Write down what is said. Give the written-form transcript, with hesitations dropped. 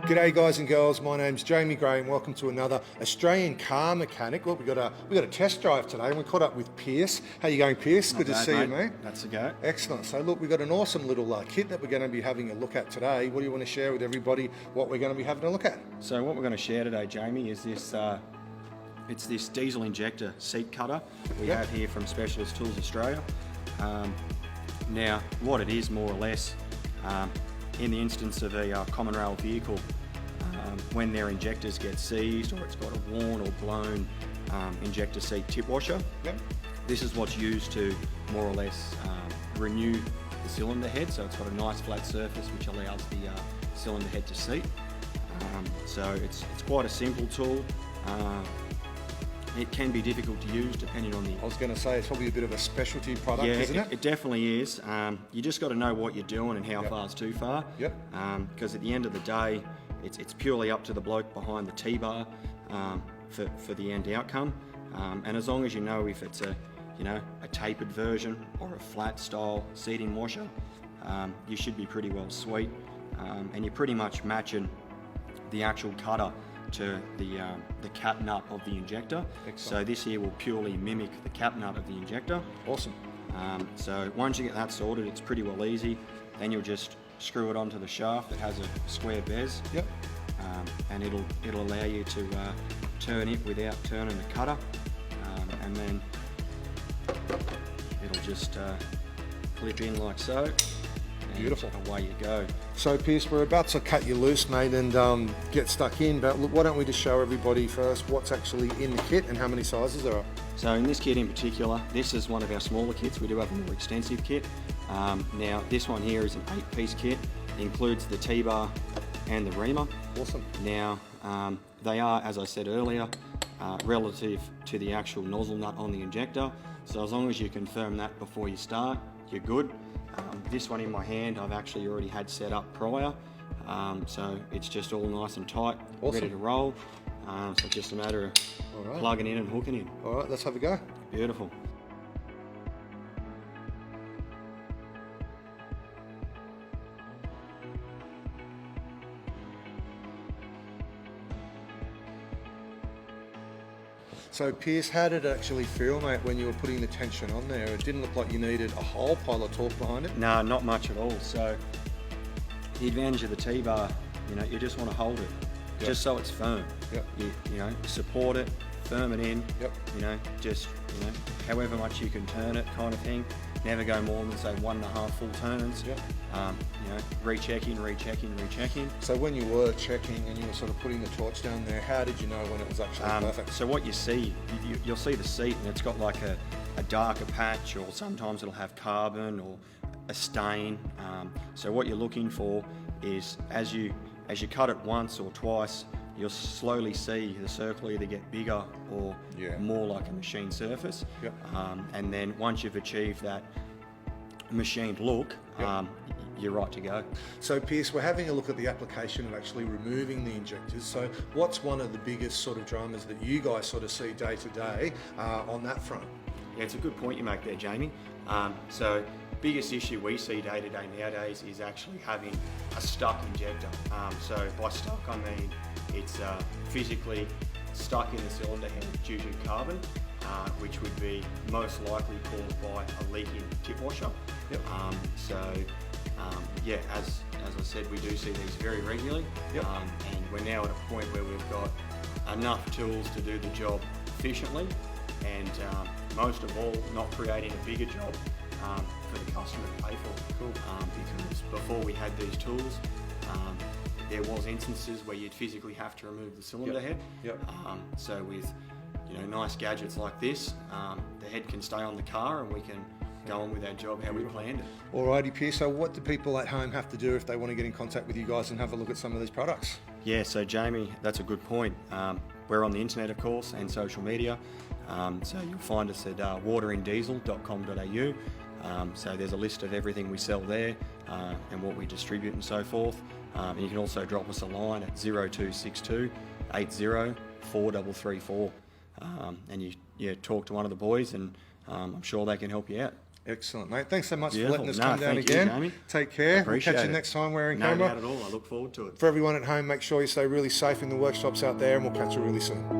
G'day guys and girls, my name's Jamie Gray and welcome to another Australian car mechanic. Look, we got a test drive today and we caught up with Pierce. How you going, Pierce? Not Good bad, to see mate. you, mate. That's a go. Excellent. So look, we've got an awesome little kit that we're going to be having a look at today. What do you want to share with everybody what we're going to be having a look at? So what we're going to share today, Jamie, is this it's this diesel injector seat cutter we have here from Specialist Tools Australia. Now, what it is more or less, in the instance of a common rail vehicle, when their injectors get seized or it's got a worn or blown injector seat tip washer, this is what's used to more or less renew the cylinder head. So it's got a nice flat surface which allows the cylinder head to seat. So it's quite a simple tool. It can be difficult to use depending on the... I was going to say it's probably a bit of a specialty product, isn't it? It definitely is. You just got to know what you're doing and how far is too far. Because at the end of the day, it's purely up to the bloke behind the T-bar for the end outcome. And as long as you know if it's a tapered version or a flat style seating washer, you should be pretty well sweet. And you're pretty much matching the actual cutter to the cap nut of the injector. Excellent. So this here will purely mimic the cap nut of the injector. Awesome. So once you get that sorted, it's pretty well easy. Then you'll just screw it onto the shaft that has a square bez. And it'll allow you to turn it without turning the cutter. And then it'll just clip in like so. Beautiful. Away you go. So Pierce, we're about to cut you loose, mate, and get stuck in, but look, why don't we just show everybody first what's actually in the kit and how many sizes there are? So in this kit in particular, this is one of our smaller kits. We do have a more extensive kit. Now this one here is an 8-piece kit. It includes the T-bar and the reamer. Awesome. Now they are, as I said earlier, relative to the actual nozzle nut on the injector. So as long as you confirm that before you start, you're good. This one in my hand I've actually already had set up prior, so it's just all nice and tight, ready to roll. So it's just a matter of plugging in and hooking in. All right, let's have a go. Beautiful. So Pierce, how did it actually feel, mate, when you were putting the tension on there? It didn't look like you needed a whole pile of torque behind it. No, not much at all. So the advantage of the T-bar, you just want to hold it, just so it's firm. You support it, firm it in. Just however much you can turn it, kind of thing. Never go more than say 1.5 full turns. Rechecking. So when you were checking and you were sort of putting the torch down there, how did you know when it was actually perfect? So what you see, you'll see the seat and it's got like a darker patch, or sometimes it'll have carbon or a stain. So what you're looking for is as you cut it once or twice, you'll slowly see the circle either get bigger or more like a machine surface. And then once you've achieved that machined look, you're right to go. So Pierce, we're having a look at the application of actually removing the injectors. So what's one of the biggest sort of dramas that you guys sort of see day to day on that front? Yeah, it's a good point you make there, Jamie. So biggest issue we see day to day nowadays is actually having a stuck injector. So by stuck I mean it's physically stuck in the cylinder head due to carbon, which would be most likely caused by a leaking tip washer. As I said, we do see these very regularly, and we're now at a point where we've got enough tools to do the job efficiently, and most of all, not creating a bigger job for the customer to pay for. Because before we had these tools, there was instances where you'd physically have to remove the cylinder head. So with nice gadgets like this, the head can stay on the car and we can go on with our job how we planned it. Alrighty, Pierce, so what do people at home have to do if they want to get in contact with you guys and have a look at some of these products? Yeah, so Jamie, that's a good point. We're on the internet, of course, and social media. So you'll find us at waterindiesel.com.au. So there's a list of everything we sell there and what we distribute and so forth. And you can also drop us a line at 0262 80 4334. And you talk to one of the boys and I'm sure they can help you out. Excellent, mate. Thanks so much Beautiful. for letting us No, come down thank you, again. Jamie. Take care. Appreciate We'll catch you it. next time wearing No camera. doubt at all. I look forward to it. For everyone at home, make sure you stay really safe in the workshops out there, and we'll catch you really soon.